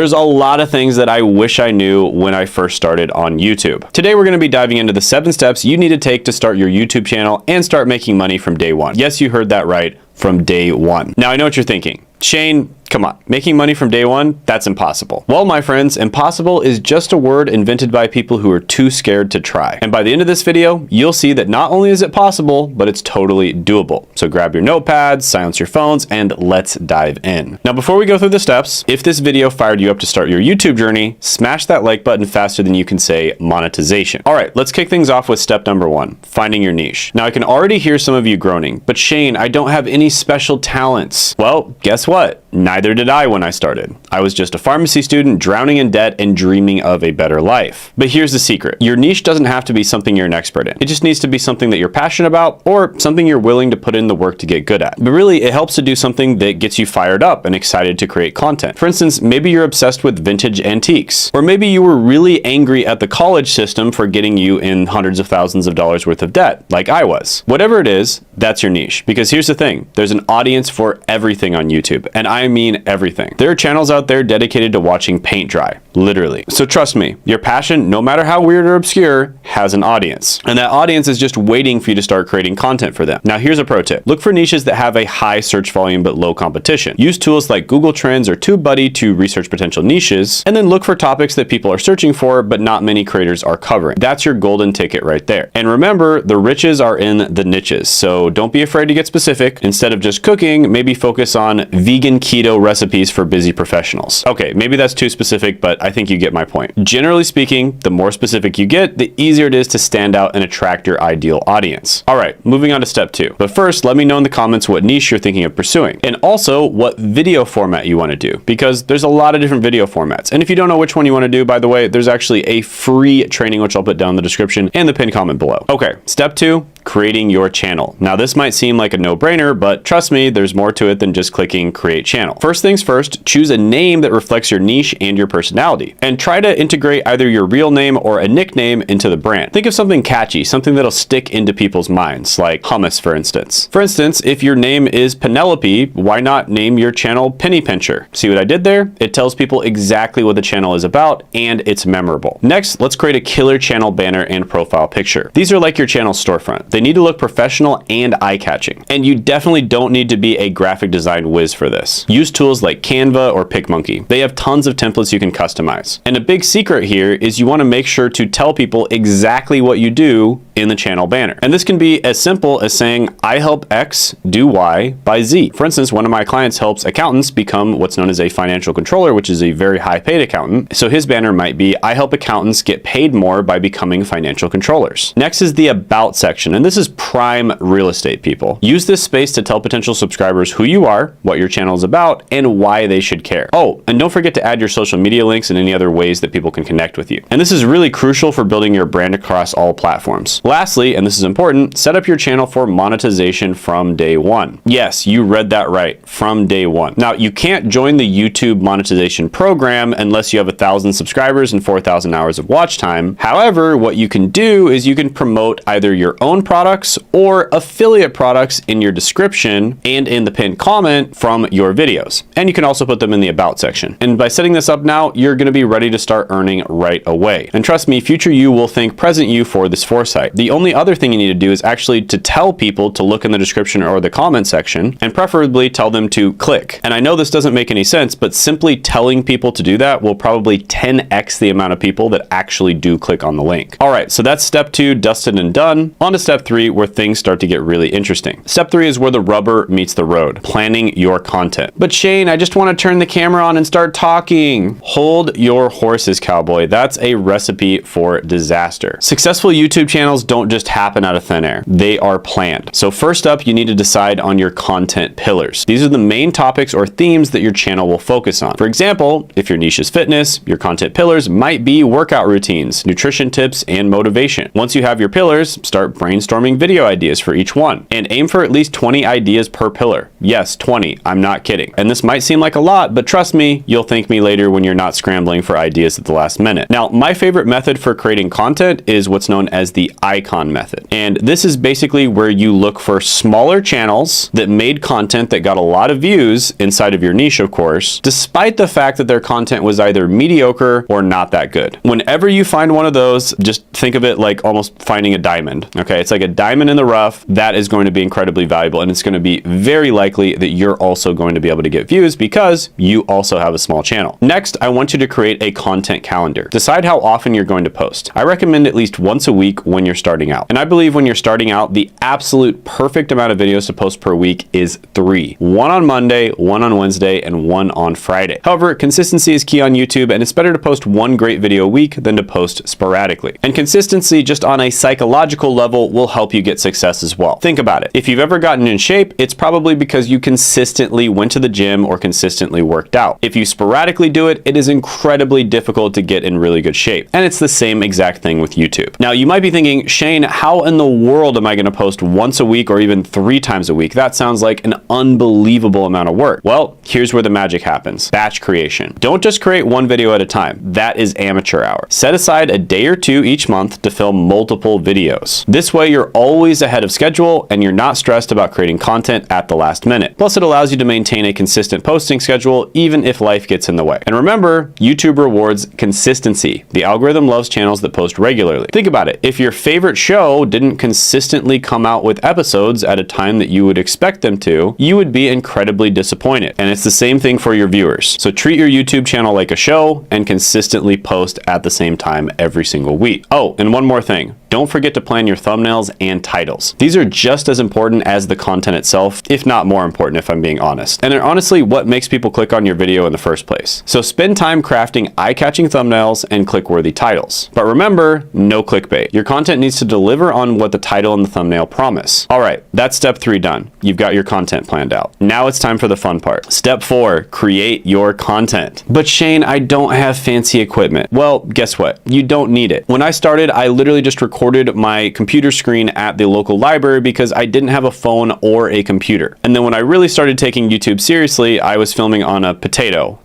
There's a lot of things that I wish I knew when I first started on YouTube. Today, we're going to be diving into the 7 steps you need to take to start your YouTube channel and start making money from day one. Yes, you heard that right, from day one. Now, I know what you're thinking. Shane, come on, making money from day one? That's impossible. Well, my friends, impossible is just a word invented by people who are too scared to try. And by the end of this video, you'll see that not only is it possible, but it's totally doable. So grab your notepads, silence your phones, and let's dive in. Now, before we go through the steps, if this video fired you up to start your YouTube journey, smash that like button faster than you can say monetization. All right, let's kick things off with step number 1, finding your niche. Now, I can already hear some of you groaning, but Shane, I don't have any special talents. Well, guess what? Neither did I when I started. I was just a pharmacy student drowning in debt and dreaming of a better life. But here's the secret. Your niche doesn't have to be something you're an expert in. It just needs to be something that you're passionate about or something you're willing to put in the work to get good at. But really, it helps to do something that gets you fired up and excited to create content. For instance, maybe you're obsessed with vintage antiques, or maybe you were really angry at the college system for getting you in hundreds of thousands of dollars worth of debt, like I was. Whatever it is, that's your niche. Because here's the thing, there's an audience for everything on YouTube, and I mean everything. There are channels out there dedicated to watching paint dry, literally. So trust me, your passion, no matter how weird or obscure, has an audience. And that audience is just waiting for you to start creating content for them. Now here's a pro tip. Look for niches that have a high search volume but low competition. Use tools like Google Trends or TubeBuddy to research potential niches, and then look for topics that people are searching for but not many creators are covering. That's your golden ticket right there. And remember, the riches are in the niches, so don't be afraid to get specific. Instead of just cooking, maybe focus on vegan keto recipes for busy professionals. Okay, maybe that's too specific, but I think you get my point. Generally speaking, the more specific you get, the easier it is to stand out and attract your ideal audience. All right, moving on to step 2. But first, let me know in the comments what niche you're thinking of pursuing, and also what video format you want to do, because there's a lot of different video formats. And if you don't know which one you want to do, by the way, there's actually a free training, which I'll put down in the description and the pinned comment below. Okay, step 2, creating your channel. Now, this might seem like a no-brainer, but trust me, there's more to it than just clicking create channel. First things first, choose a name that reflects your niche and your personality, and try to integrate either your real name or a nickname into the brand. Think of something catchy, something that'll stick into people's minds, like hummus, for instance. For instance, if your name is Penelope, why not name your channel Penny Pincher? See what I did there? It tells people exactly what the channel is about, and it's memorable. Next, let's create a killer channel banner and profile picture. These are like your channel storefront. They need to look professional and eye-catching. And you definitely don't need to be a graphic design whiz for this. Use tools like Canva or PicMonkey. They have tons of templates you can customize. And a big secret here is you want to make sure to tell people exactly what you do in the channel banner. And this can be as simple as saying, I help X do Y by Z. For instance, one of my clients helps accountants become what's known as a financial controller, which is a very high paid accountant. So his banner might be, I help accountants get paid more by becoming financial controllers. Next is the about section. And this is prime real estate, people. Use this space to tell potential subscribers who you are, what your channel is about, and why they should care. Oh, and don't forget to add your social media links and any other ways that people can connect with you. And this is really crucial for building your brand across all platforms. Lastly, and this is important, set up your channel for monetization from day one. Yes, you read that right, from day one. Now, you can't join the YouTube monetization program unless you have 1,000 subscribers and 4,000 hours of watch time. However, what you can do is you can promote either your own products or affiliate products in your description and in the pinned comment from your videos. And you can also put them in the about section. And by setting this up now, you're going to be ready to start earning right away. And trust me, future you will thank present you for this foresight. The only other thing you need to do is actually to tell people to look in the description or the comment section, and preferably tell them to click. And I know this doesn't make any sense, but simply telling people to do that will probably 10x the amount of people that actually do click on the link. All right, so that's step 2, dusted and done. On to step 3, where things start to get really interesting. Step 3 is where the rubber meets the road, planning your content. But Shane, I just want to turn the camera on and start talking. Hold your horses, cowboy. That's a recipe for disaster. Successful YouTube channels don't just happen out of thin air. They are planned. So first up, you need to decide on your content pillars. These are the main topics or themes that your channel will focus on. For example, if your niche is fitness, your content pillars might be workout routines, nutrition tips, and motivation. Once you have your pillars, start brainstorming video ideas for each one, and aim for at least 20 ideas per pillar. Yes, 20. I'm not kidding. And this might seem like a lot, but trust me, you'll thank me later when you're not scrambling for ideas at the last minute. Now, my favorite method for creating content is what's known as the icon method. And this is basically where you look for smaller channels that made content that got a lot of views inside of your niche, of course, despite the fact that their content was either mediocre or not that good. Whenever you find one of those, just think of it like almost finding a diamond. Okay, it's like a diamond in the rough. That is going to be incredibly valuable, and it's going to be very likely that you're also going to be able to get views because you also have a small channel. Next, I want you to create a content calendar. Decide how often you're going to post. I recommend at least once a week when you're starting out. And I believe when you're starting out, the absolute perfect amount of videos to post per week is 3. 1 on Monday, 1 on Wednesday, and 1 on Friday. However, consistency is key on YouTube, and it's better to post 1 great video a week than to post sporadically. And consistency just on a psychological level will help you get success as well. Think about it. If you've ever gotten in shape, it's probably because you consistently went to the gym or consistently worked out. If you sporadically do it, it is incredibly difficult to get in really good shape. And it's the same exact thing with YouTube. Now, you might be thinking, Shane, how in the world am I going to post once a week or even 3 times a week? That sounds like an unbelievable amount of work. Well, here's where the magic happens. Batch creation. Don't just create 1 video at a time. That is amateur hour. Set aside a day or 2 each month to film multiple videos. This way, you're always ahead of schedule and you're not stressed about creating content at the last minute. Plus, it allows you to maintain a consistent posting schedule even if life gets in the way. And remember, YouTube rewards consistency. The algorithm loves channels that post regularly. Think about it. If your favorite show didn't consistently come out with episodes at a time that you would expect them to, you would be incredibly disappointed. And it's the same thing for your viewers. So treat your YouTube channel like a show and consistently post at the same time every single week. Oh, and one more thing. Don't forget to plan your thumbnails and titles. These are just as important as the content itself, if not more important if I'm being honest. And they're honestly what makes people click on your video in the first place. So spend time crafting eye-catching thumbnails and click-worthy titles. But remember, no clickbait. Your content needs to deliver on what the title and the thumbnail promise. All right, that's step 3 done. You've got your content planned out. Now it's time for the fun part. Step 4, create your content. But Shane, I don't have fancy equipment. Well, guess what? You don't need it. When I started, I literally just recorded my computer screen at the local library because I didn't have a phone or a computer. And then when I really started taking YouTube seriously, I was filming on a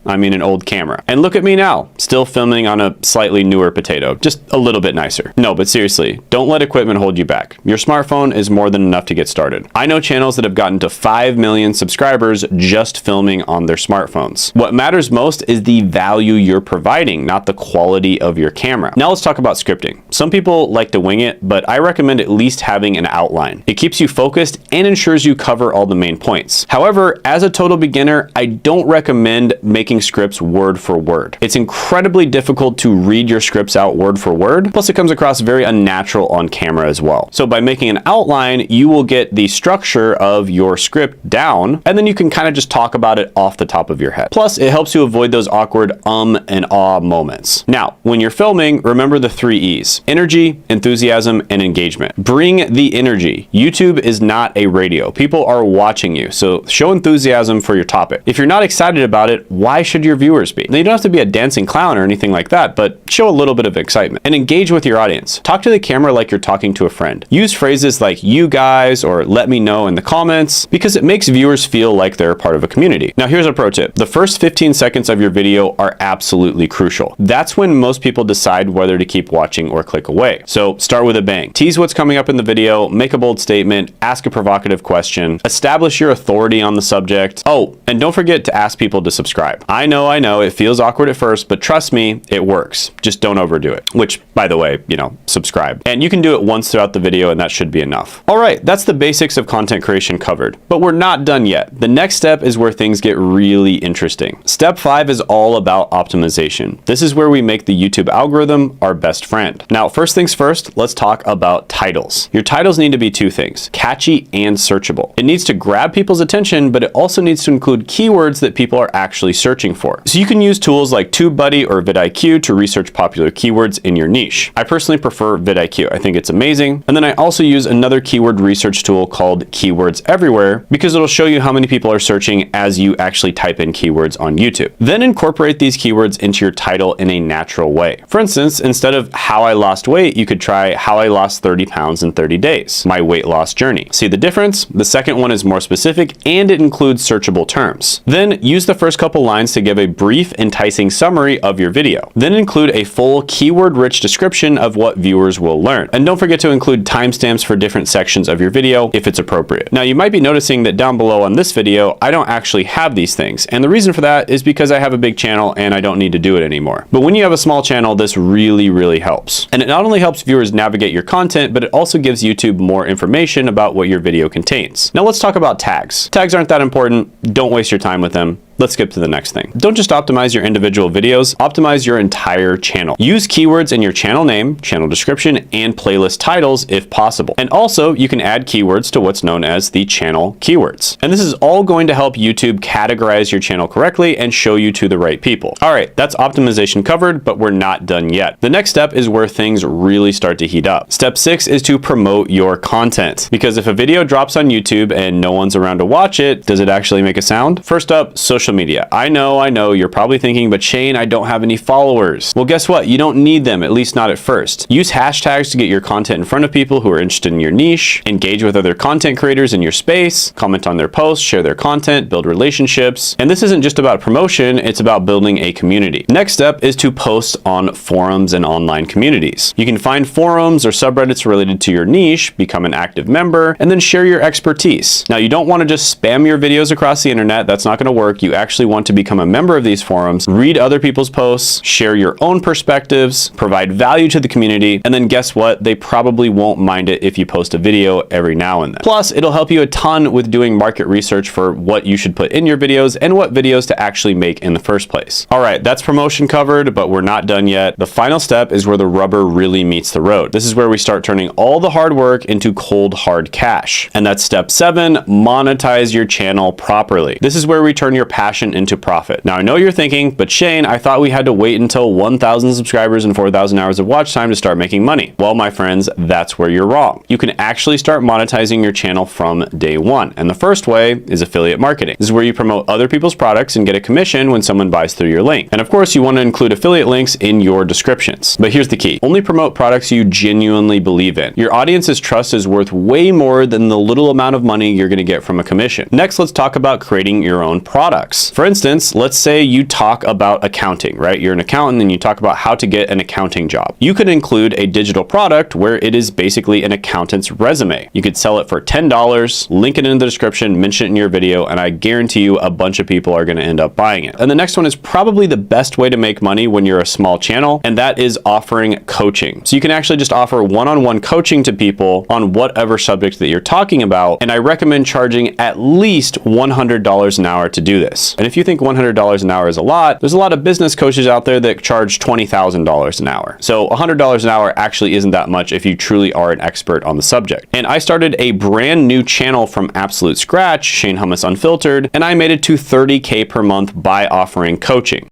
an old camera. And look at me now, still filming on a slightly newer potato, just a little bit nicer. No, but seriously, don't let equipment hold you back. Your smartphone is more than enough to get started. I know channels that have gotten to 5 million subscribers just filming on their smartphones. What matters most is the value you're providing, not the quality of your camera. Now let's talk about scripting. Some people like to wing it, but I recommend at least having an outline. It keeps you focused and ensures you cover all the main points. However, as a total beginner, I don't recommend making scripts word for word. It's incredibly difficult to read your scripts out word for word, plus it comes across very unnatural on camera as well. So by making an outline, you will get the structure of your script down, and then you can kind of just talk about it off the top of your head. Plus, it helps you avoid those awkward and ah moments. Now, when you're filming, remember the 3 E's: energy, enthusiasm, and engagement. Bring the energy. YouTube is not a radio. People are watching you, so show enthusiasm for your topic. If you're not excited about it, why should your viewers be? Now, you don't have to be a dancing clown or anything like that, but show a little bit of excitement and engage with your audience. Talk to the camera like you're talking to a friend. Use phrases like "you guys" or "let me know" in the comments because it makes viewers feel like they're a part of a community. Now, here's a pro tip. The first 15 seconds of your video are absolutely crucial. That's when most people decide whether to keep watching or click away. So start with a bang. Tease what's coming up in the video, make a bold statement, ask a provocative question, establish your authority on the subject. Oh, and don't forget to ask people to subscribe. I know, it feels awkward at first, but trust me, it works. Just don't overdo it. Which, by the way, subscribe. And you can do it once throughout the video and that should be enough. All right, that's the basics of content creation covered, but we're not done yet. The next step is where things get really interesting. Step 5 is all about optimization. This is where we make the YouTube algorithm our best friend. Now, first things first, let's talk about titles. Your titles need to be 2 things: catchy and searchable. It needs to grab people's attention, but it also needs to include keywords that people are actually searching for. So you can use tools like TubeBuddy or vidIQ to research popular keywords in your niche. I personally prefer vidIQ. I think it's amazing. And then I also use another keyword research tool called Keywords Everywhere because it'll show you how many people are searching as you actually type in keywords on YouTube. Then incorporate these keywords into your title in a natural way. For instance, instead of "how I lost weight," you could try try how I lost 30 pounds in 30 days, my weight loss journey. See the difference? The second one is more specific and it includes searchable terms. Then use the first couple lines to give a brief, enticing summary of your video. Then include a full keyword-rich description of what viewers will learn. And don't forget to include timestamps for different sections of your video if it's appropriate. Now, you might be noticing that down below on this video, I don't actually have these things. And the reason for that is because I have a big channel and I don't need to do it anymore. But when you have a small channel, this really helps. And it not only helps viewers navigate your content, but it also gives YouTube more information about what your video contains. Now let's talk about tags. Tags aren't that important. Don't waste your time with them. Let's skip to the next thing. Don't just optimize your individual videos, optimize your entire channel. Use keywords in your channel name, channel description, and playlist titles if possible. And also, you can add keywords to what's known as the channel keywords. And this is all going to help YouTube categorize your channel correctly and show you to the right people. All right, that's optimization covered, but we're not done yet. The next step is where things really start to heat up. Step 6 is to promote your content. Because if a video drops on YouTube and no one's around to watch it, does it actually make a sound? First up, social media. I know, you're probably thinking, but Shane, I don't have any followers. Well, guess what? You don't need them, at least not at first. Use hashtags to get your content in front of people who are interested in your niche, engage with other content creators in your space, comment on their posts, share their content, build relationships. And this isn't just about promotion, it's about building a community. Next step is to post on forums and online communities. You can find forums or subreddits related to your niche, become an active member, and then share your expertise. Now, you don't want to just spam your videos across the internet. That's not going to work. You actually want to become a member of these forums, read other people's posts, share your own perspectives, provide value to the community, and then guess what? They probably won't mind it if you post a video every now and then. Plus, it'll help you a ton with doing market research for what you should put in your videos and what videos to actually make in the first place. All right, that's promotion covered, but we're not done yet. The final step is where the rubber really meets the road. This is where we start turning all the hard work into cold, hard cash. And that's step 7, monetize your channel properly. This is where we turn your passion into profit. Now, I know you're thinking, but Shane, I thought we had to wait until 1,000 subscribers and 4,000 hours of watch time to start making money. Well, my friends, that's where you're wrong. You can actually start monetizing your channel from day one. And the first way is affiliate marketing. This is where you promote other people's products and get a commission when someone buys through your link. And of course, you want to include affiliate links in your descriptions. But here's the key. Only promote products you genuinely believe in. Your audience's trust is worth way more than the little amount of money you're going to get from a commission. Next, let's talk about creating your own products. For instance, let's say you talk about accounting, right? You're an accountant and you talk about how to get an accounting job. You could include a digital product where it is basically an accountant's resume. You could sell it for $10, link it in the description, mention it in your video, and I guarantee you a bunch of people are going to end up buying it. And the next one is probably the best way to make money when you're a small channel, and that is offering coaching. So you can actually just offer one-on-one coaching to people on whatever subject that you're talking about, and I recommend charging at least $100 an hour to do this. And if you think $100 an hour is a lot, there's a lot of business coaches out there that charge $20,000 an hour. So $100 an hour actually isn't that much if you truly are an expert on the subject. And I started a brand new channel from absolute scratch, Shane Hummus Unfiltered, and I made it to $30K per month by offering coaching.